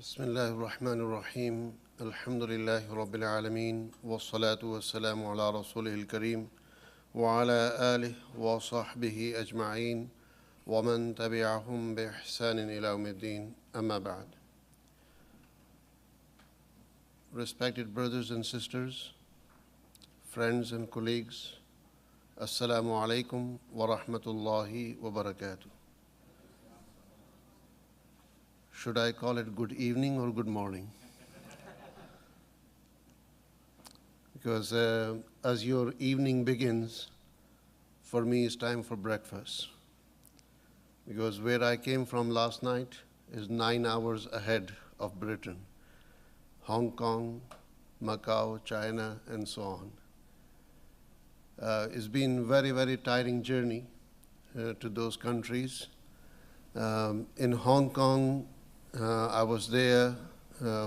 بسم الله الرحمن الرحيم الحمد لله رب العالمين والصلاة والسلام على رسوله الكريم وعلى آله وصحبه أجمعين ومن تبعهم بإحسان إلى يوم الدين أما بعد. Respected brothers and sisters, friends and colleagues, Assalamu alaikum wa rahmatullahi wa barakatuh. Should I call it good evening or good morning? Because as your evening begins, for me it's time for breakfast. Because where I came from last night is 9 hours ahead of Britain, Hong Kong, Macau, China, and so on. It's been a very, very tiring journey to those countries. In Hong Kong, I was there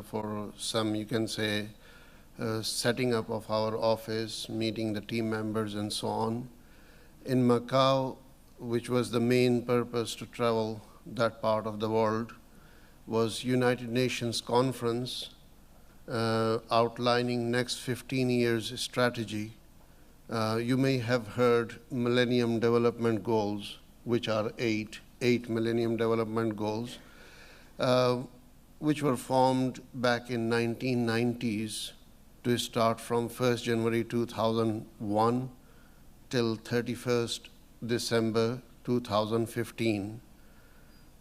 for some, you can say, setting up of our office, meeting the team members and so on. In Macau, which was the main purpose to travel that part of the world, was United Nations conference outlining next 15 years strategy. You may have heard Millennium Development Goals, which are eight Millennium Development Goals, which were formed back in 1990s to start from 1st January 2001 till 31st December 2015.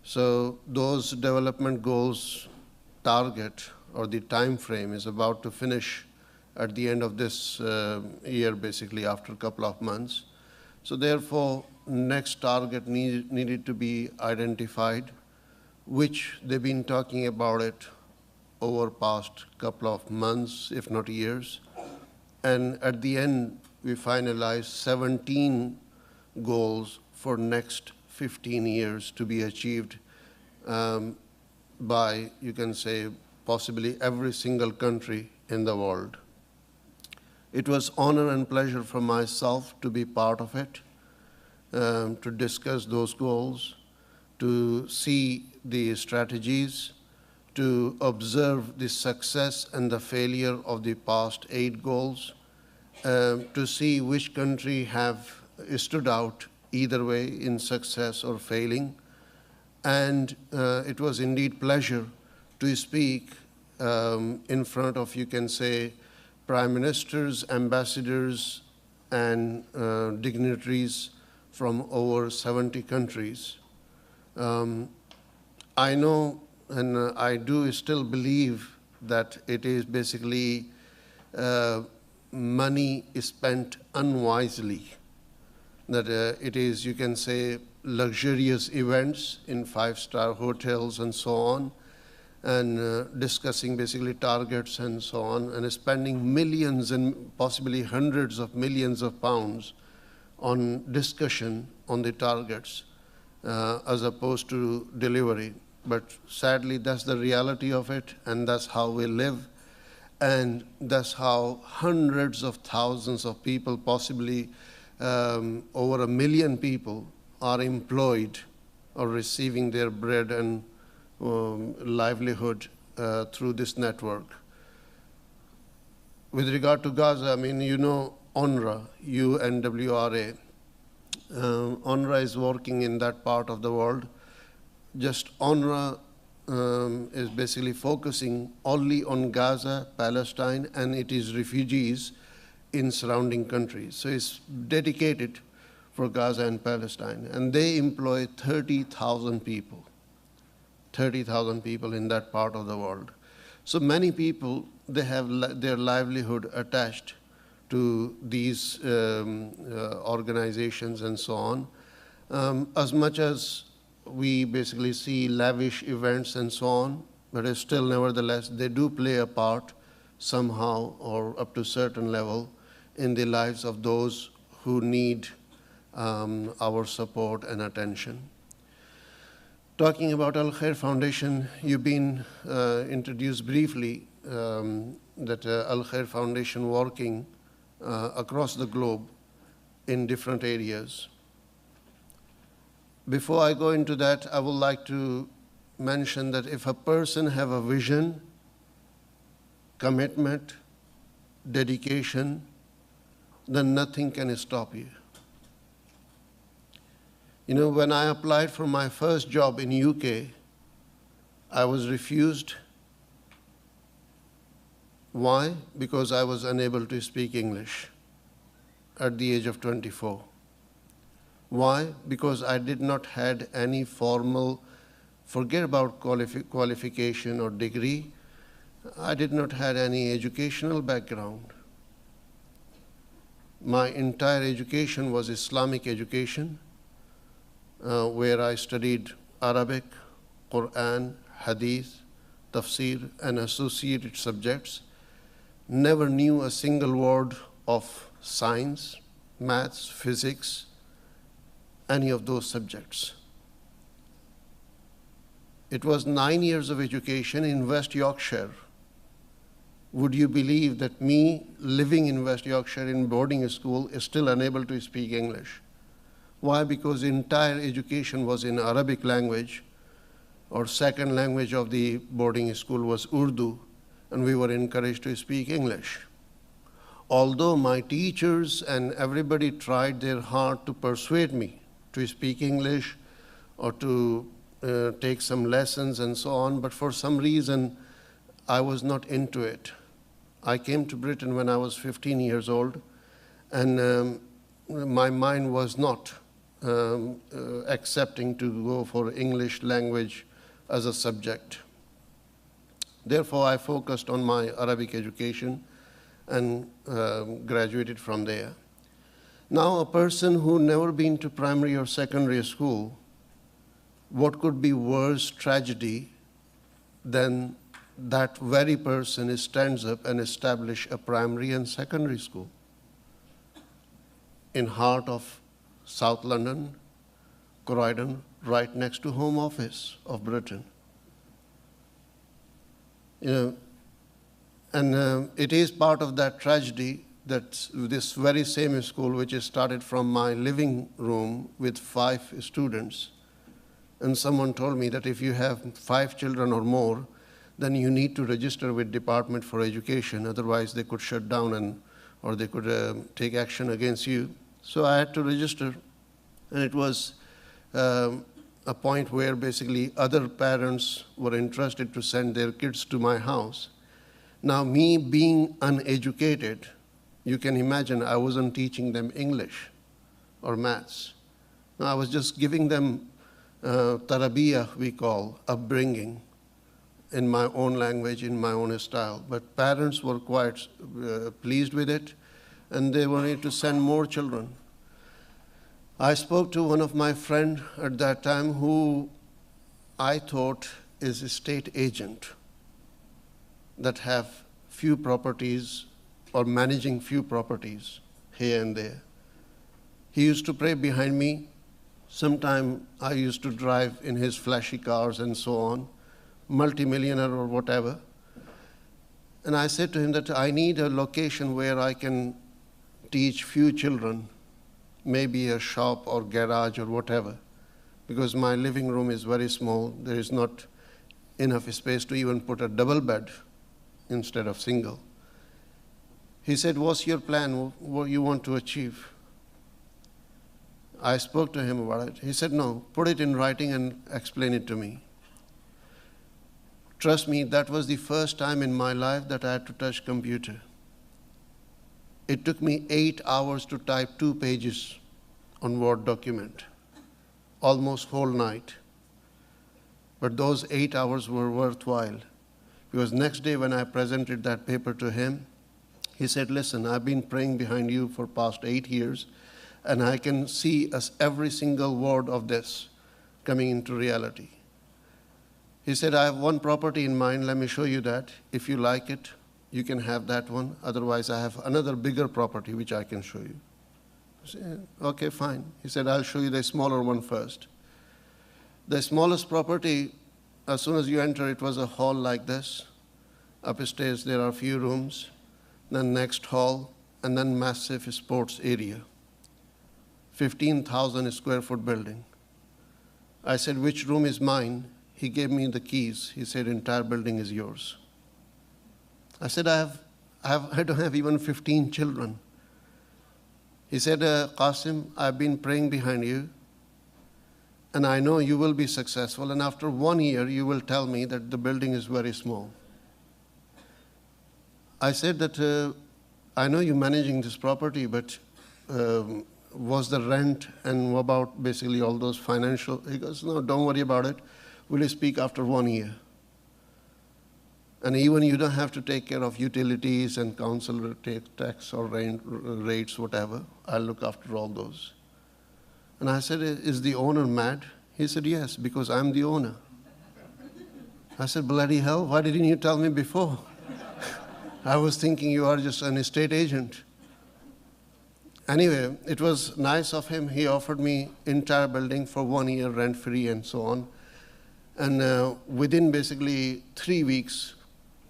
So those development goals target or the time frame is about to finish at the end of this year, basically after a couple of months. So therefore, next target needed to be identified, which they've been talking about it over past couple of months, if not years. And at the end, we finalized 17 goals for next 15 years to be achieved by, you can say, possibly every single country in the world. It was honor and pleasure for myself to be part of it, to discuss those goals, to see the strategies, to observe the success and the failure of the past 8 goals, to see which country have stood out either way in success or failing. And it was indeed pleasure to speak in front of, you can say, prime ministers, ambassadors, and dignitaries from over 70 countries. I know and I do still believe that it is basically money is spent unwisely, that it is, you can say, luxurious events in 5-star hotels and so on, and discussing basically targets and so on, and spending millions and possibly hundreds of millions of pounds on discussion on the targets as opposed to delivery. But sadly, that's the reality of it, and that's how we live, and that's how hundreds of thousands of people, possibly over 1 million people, are employed or receiving their bread and livelihood through this network. With regard to Gaza, I mean, you know, UNRWA, UNWRA. UNRWA is working in that part of the world. Just UNRWA is basically focusing only on Gaza, Palestine, and it is refugees in surrounding countries. So it's dedicated for Gaza and Palestine. And they employ 30,000 people. 30,000 people in that part of the world. So many people, they have their livelihood attached to these organizations and so on. As much as we basically see lavish events and so on, but still, nevertheless, they do play a part somehow or up to a certain level in the lives of those who need our support and attention. Talking about Al-Khair Foundation, you've been introduced briefly that Al-Khair Foundation working across the globe in different areas. Before I go into that, I would like to mentioned that if a person have a vision, commitment, dedication, then nothing can stop you. You know, when I applied for my first job in UK, I was refused. Why? Because I was unable to speak English at the age of 24. Why? Because I did not had any formal, forget about qualification or degree, I did not had any educational background. My entire education was Islamic education, where I studied Arabic, Quran, Hadith, Tafsir, and associated subjects. Never knew a single word of science, maths, physics, any of those subjects. It was 9 years of education in West Yorkshire. Would you believe that me living in West Yorkshire in boarding school is still unable to speak English? Why? Because the entire education was in Arabic language, or second language of the boarding school was Urdu, and we were encouraged to speak English. Although my teachers and everybody tried their hard to persuade me to speak English or to take some lessons and so on, but for some reason I was not into it. I came to Britain when I was 15 years old, and my mind was not accepting to go for English language as a subject. Therefore, I focused on my Arabic education and graduated from there. Now, a person who never been to primary or secondary school, what could be worse tragedy than that very person stands up and establish a primary and secondary school in heart of South London, Croydon, right next to Home Office of Britain. You know, and it is part of that tragedy that this very same school, which is started from my living room with 5 students, and someone told me that if you have 5 children or more, then you need to register with Department for Education, otherwise they could shut down or they could take action against you. So I had to register, and it was a point where basically other parents were interested to send their kids to my house. Now, me being uneducated, you can imagine I wasn't teaching them English or maths. No, I was just giving them tarabiyah, we call, upbringing, in my own language, in my own style. But parents were quite pleased with it, and they wanted to send more children. I spoke to one of my friends at that time who I thought is a state agent that have few properties or managing few properties here and there. He used to pray behind me. Sometime I used to drive in his flashy cars and so on, multimillionaire or whatever. And I said to him that I need a location where I can teach few children, maybe a shop or garage or whatever, because my living room is very small. There is not enough space to even put a double bed instead of single. He said, what's your plan? What you want to achieve? I spoke to him about it. He said, no, put it in writing and explain it to me. Trust me, that was the first time in my life that I had to touch computer. It took me 8 hours to type 2 pages on Word document, almost whole night. But those 8 hours were worthwhile, because next day when I presented that paper to him, he said, listen, I've been praying behind you for past 8 years, and I can see every single word of this coming into reality. He said, I have one property in mind, let me show you that. If you like it, you can have that one. Otherwise, I have another bigger property which I can show you. I said, okay, fine. He said, I'll show you the smaller one first. The smallest property, as soon as you enter, it was a hall like this. Upstairs, there are a few rooms, then next hall, and then massive sports area. 15,000 square foot building. I said, which room is mine? he gave me the keys. He said, entire building is yours. I said, I don't have even 15 children. He said, Qasim, I've been praying behind you, and I know you will be successful, and after 1 year, you will tell me that the building is very small. I said that, I know you're managing this property, but was the rent and what about basically all those financial? He goes, no, don't worry about it. We'll speak after 1 year. And even you don't have to take care of utilities and council tax or rent rates, whatever. I'll look after all those. And I said, is the owner mad? He said, yes, because I'm the owner. I said, bloody hell, why didn't you tell me before? I was thinking you are just an estate agent. Anyway, it was nice of him. He offered me entire building for 1 year rent-free and so on. And within basically 3 weeks,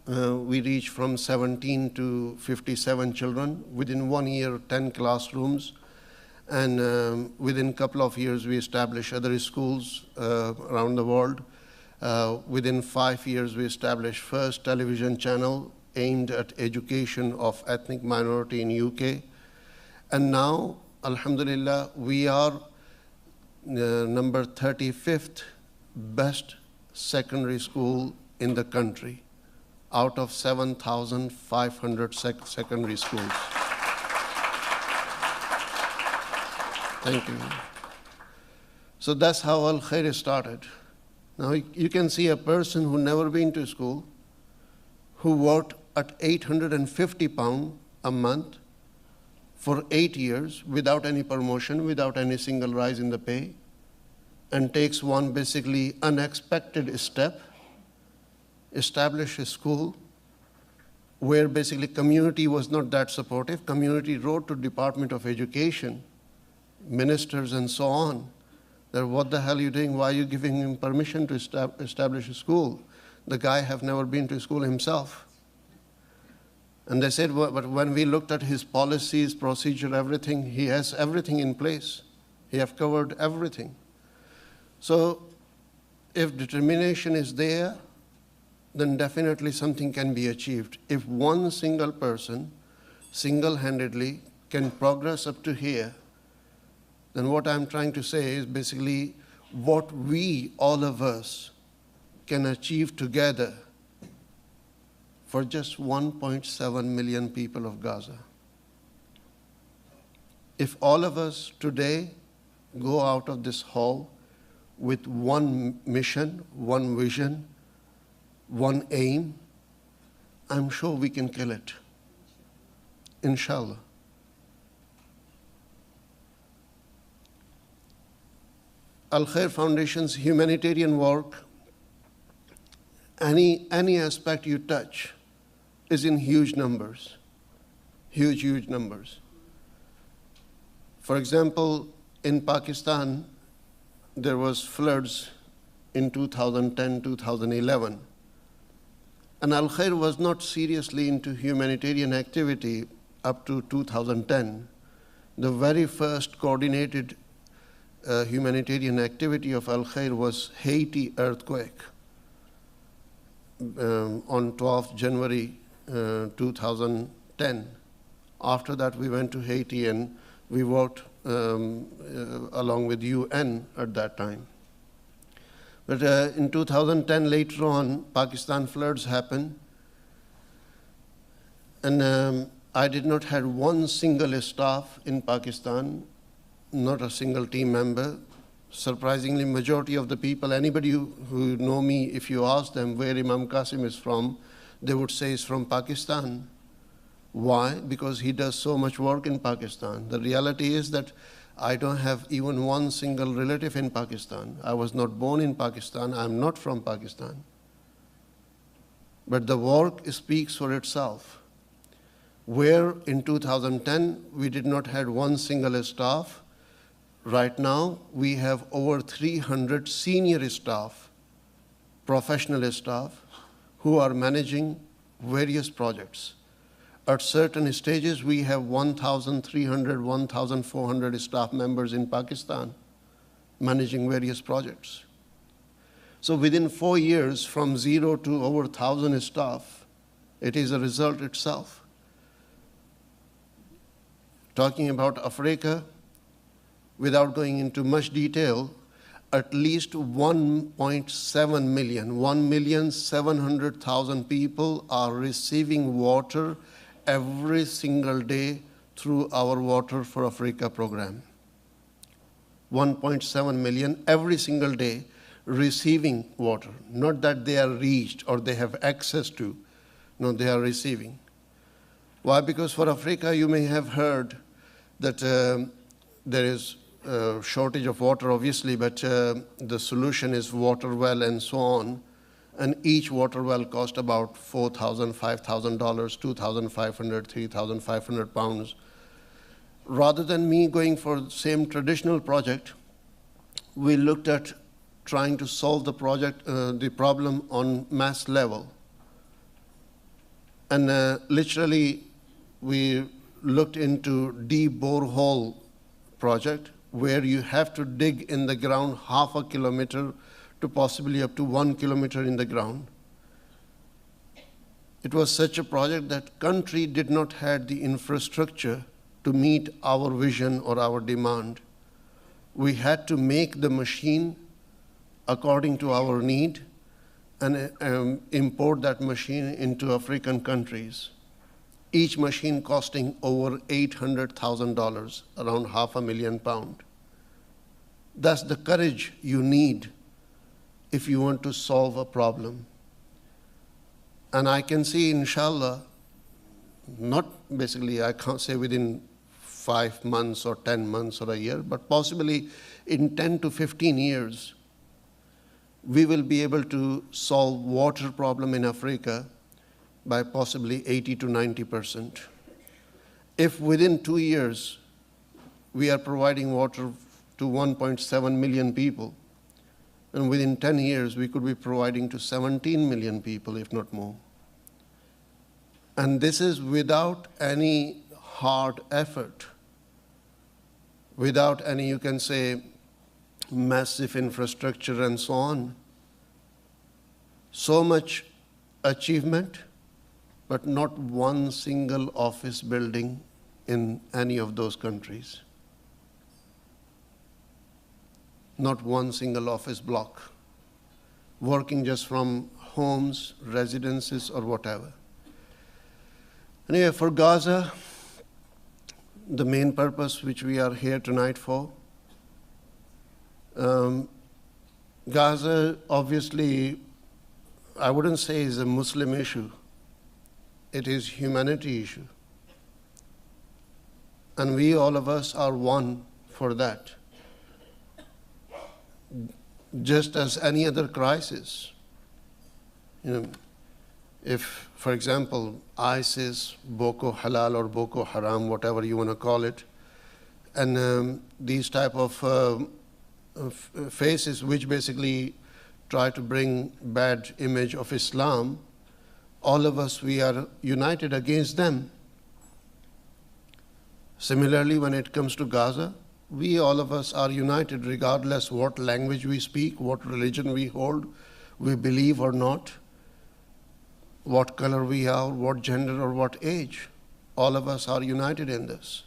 we reached from 17 to 57 children. Within 1 year, 10 classrooms. And within a couple of years, we established other schools around the world. Within 5 years, we established first television channel aimed at education of ethnic minority in UK. And now, alhamdulillah, we are number 35th best secondary school in the country out of 7,500 secondary schools. Thank you. So that's how Al-Khair started. Now you can see a person who never been to school, who worked at £850 a month for 8 years without any promotion, without any single rise in the pay, and takes one basically unexpected step, establish a school where basically community was not that supportive. Community wrote to Department of Education, ministers and so on, that what the hell are you doing? Why are you giving him permission to establish a school? The guy have never been to school himself. And they said, well, but when we looked at his policies, procedure, everything, he has everything in place. He have covered everything. So if determination is there, then definitely something can be achieved. If one single person single-handedly can progress up to here, then what I'm trying to say is basically what we, all of us, can achieve together for just 1.7 million people of Gaza. If all of us today go out of this hall with one mission, one vision, one aim, I'm sure we can kill it. Inshallah. Al-Khair Foundation's humanitarian work, any aspect you touch is in huge numbers, huge numbers. For example, in Pakistan, there was floods in 2010, 2011. And Al-Khair was not seriously into humanitarian activity up to 2010. The very first coordinated humanitarian activity of Al-Khair was Haiti earthquake on 12th January 2010. After that, we went to Haiti and we worked along with UN at that time. But in 2010, later on, Pakistan floods happened. And I did not have one single staff in Pakistan, not a single team member. Surprisingly, majority of the people, anybody who know me, if you ask them where Imam Qasim is from, they would say he's from Pakistan. Why? Because he does so much work in Pakistan. The reality is that I don't have even one single relative in Pakistan. I was not born in Pakistan. I'm not from Pakistan. But the work speaks for itself. Where in 2010, we did not have one single staff. Right now, we have over 300 senior staff, professional staff, who are managing various projects. At certain stages, we have 1,300, 1,400 staff members in Pakistan managing various projects. So within 4 years, from 0 to over 1,000 staff, it is a result itself. Talking about Africa, without going into much detail, at least 1.7 million, 1,700,000 people are receiving water every single day through our Water for Africa program. 1.7 million every single day receiving water. Not that they are reached or they have access to. No, they are receiving. Why? Because for Africa, you may have heard that there is a shortage of water, obviously, but the solution is water well and so on. And each water well cost about $4,000, $5,000, $2,500, £3,500. Rather than me going for the same traditional project, we looked at trying to solve the problem on mass level. And literally, we looked into deep borehole project where you have to dig in the ground half a kilometer to possibly up to 1 kilometer in the ground. It was such a project that country did not have the infrastructure to meet our vision or our demand. We had to make the machine according to our need and import that machine into African countries. Each machine costing over $800,000, around £500,000. That's the courage you need if you want to solve a problem. And I can see, inshallah, not basically, I can't say within 5 months or 10 months or a year, but possibly in 10 to 15 years, we will be able to solve water problem in Africa by possibly 80 to 90%. If within 2 years, we are providing water to 1.7 million people, and within 10 years, we could be providing to 17 million people, if not more. And this is without any hard effort, without any, you can say, massive infrastructure and so on. So much achievement, but not one single office building in any of those countries. Not one single office block, working just from homes, residences, or whatever. Anyway, for Gaza, the main purpose which we are here tonight for, Gaza, obviously, I wouldn't say is a Muslim issue. It is humanity issue. And we, all of us, are one for that. Just as any other crisis, if, for example, ISIS, Boko Halal or Boko Haram, whatever you want to call it, and these type of faces which basically try to bring bad image of Islam, all of us, we are united against them. Similarly, when it comes to Gaza, we, all of us, are united regardless what language we speak, what religion we hold, we believe or not, what color we are, what gender or what age. All of us are united in this.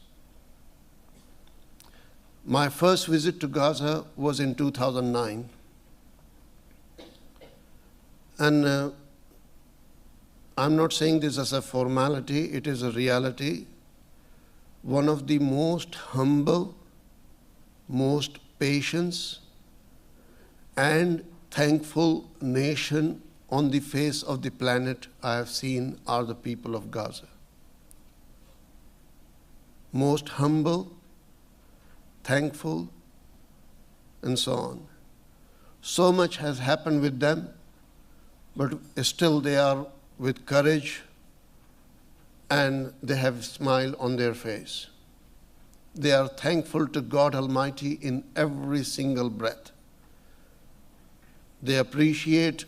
My first visit to Gaza was in 2009. And I'm not saying this as a formality, it is a reality. One of the most humble, most patient and thankful nation on the face of the planet I have seen are the people of Gaza. Most humble, thankful, and so on. So much has happened with them, but still they are with courage and they have a smile on their face. They are thankful to God Almighty in every single breath. They appreciate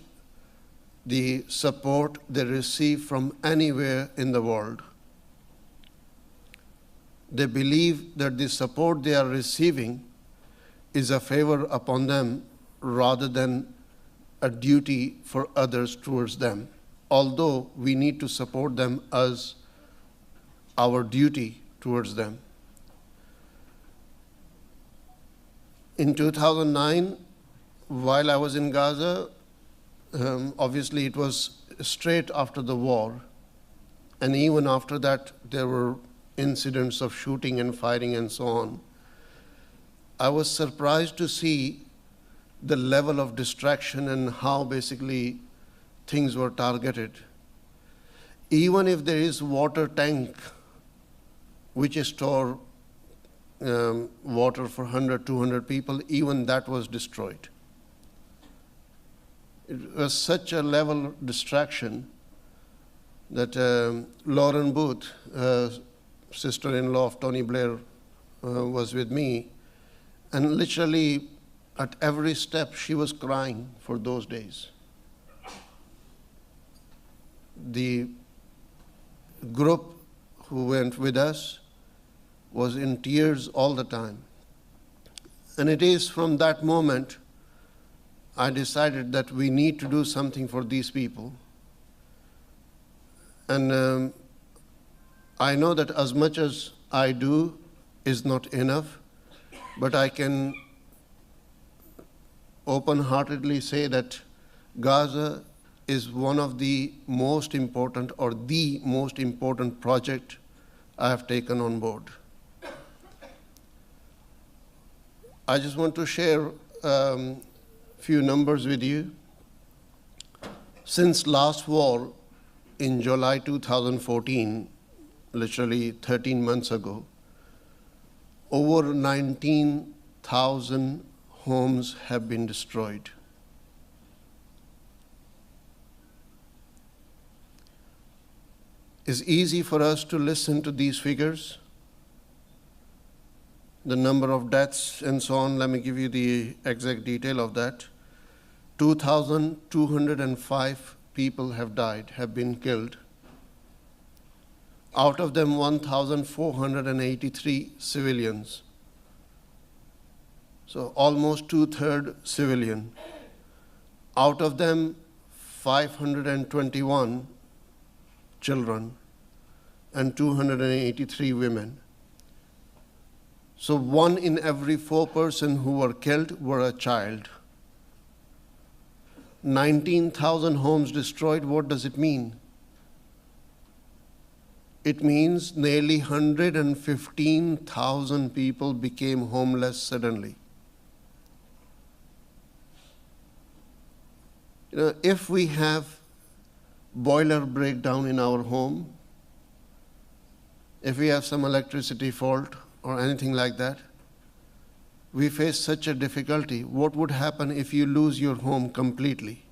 the support they receive from anywhere in the world. They believe that the support they are receiving is a favor upon them rather than a duty for others towards them, although we need to support them as our duty towards them. In 2009, while I was in Gaza, obviously it was straight after the war, and even after that there were incidents of shooting and firing and so on. I was surprised to see the level of distraction and how basically things were targeted. Even if there is water tank which store water for 100, 200 people, even that was destroyed. It was such a level of distraction that Lauren Booth, sister-in-law of Tony Blair, was with me, and literally at every step she was crying for those days. The group who went with us was in tears all the time. And it is from that moment I decided that we need to do something for these people. And I know that as much as I do is not enough, but I can open-heartedly say that Gaza is one of the most important or the most important project I have taken on board. I just want to share few numbers with you. Since last war in July 2014, literally 13 months ago, over 19,000 homes have been destroyed. It's easy for us to listen to these figures, the number of deaths and so on. Let me give you the exact detail of that. 2,205 people have died, have been killed. Out of them, 1,483 civilians. So almost 2/3 civilian. Out of them, 521 children and 283 women. So 1 in every 4 persons who were killed were a child. 19,000 homes destroyed. What does it mean? It means nearly 115,000 people became homeless suddenly. If we have boiler breakdown in our home, if we have some electricity fault or anything like that, we face such a difficulty. What would happen if you lose your home completely?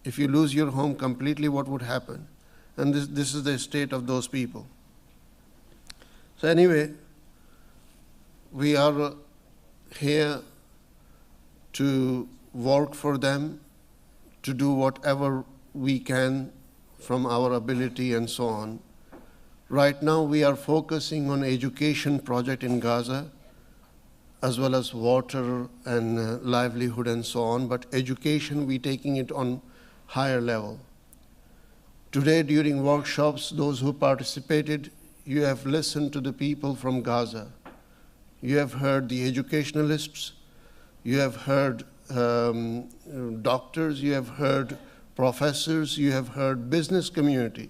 If you lose your home completely, what would happen? And this is the state of those people. So anyway, we are here to work for them, to do whatever we can from our ability and so on. Right now, we are focusing on education project in Gaza, as well as water and livelihood and so on, but education, we're taking it on higher level. Today, during workshops, those who participated, you have listened to the people from Gaza. You have heard the educationalists, you have heard doctors, you have heard professors, you have heard business community.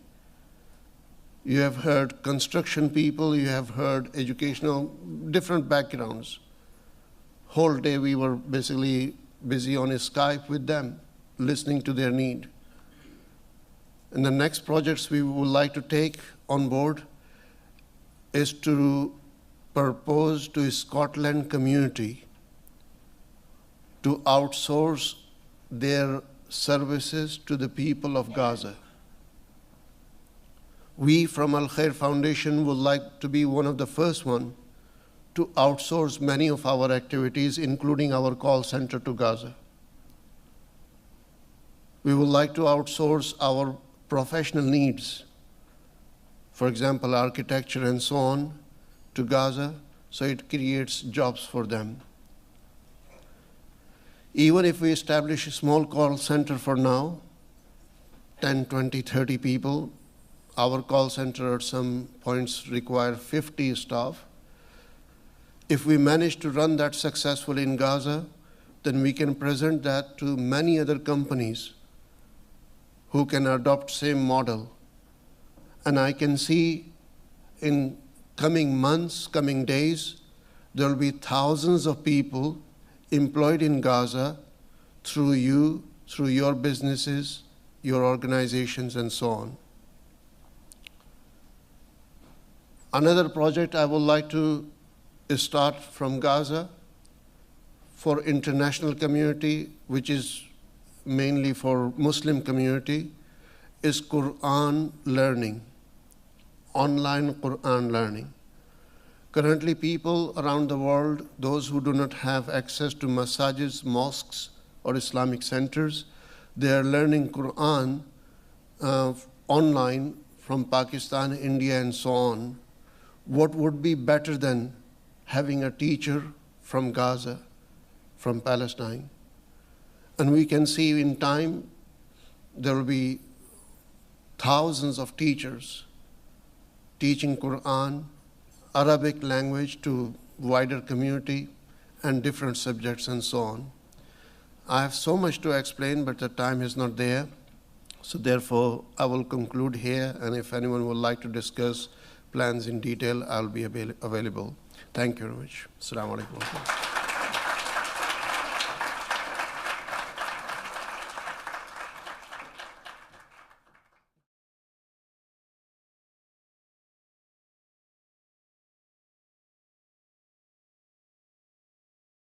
You have heard construction people, you have heard educational, different backgrounds. Whole day we were basically busy on Skype with them, listening to their need. And the next projects we would like to take on board is to propose to Scotland community to outsource their services to the people of Gaza. We from Al-Khair Foundation would like to be one of the first one to outsource many of our activities, including our call center to Gaza. We would like to outsource our professional needs, for example, architecture and so on, to Gaza, so it creates jobs for them. Even if we establish a small call center for now, 10, 20, 30 people, our call center at some points require 50 staff. If we manage to run that successfully in Gaza, then we can present that to many other companies who can adopt same model. And I can see in coming months, coming days, there will be thousands of people employed in Gaza through you, through your businesses, your organizations, and so on. Another project I would like to start from Gaza for international community, which is mainly for Muslim community, is Quran learning, online Quran learning. Currently, people around the world, those who do not have access to masajids, mosques, or Islamic centers, they are learning Quran online from Pakistan, India, and so on. What would be better than having a teacher from Gaza, from Palestine? And we can see in time there will be thousands of teachers teaching Quran, Arabic language to wider community, and different subjects and so on. I have so much to explain, but the time is not there. So therefore, I will conclude here, and if anyone would like to discuss plans in detail, I'll be available. Thank you very much. Assalamu alaikum.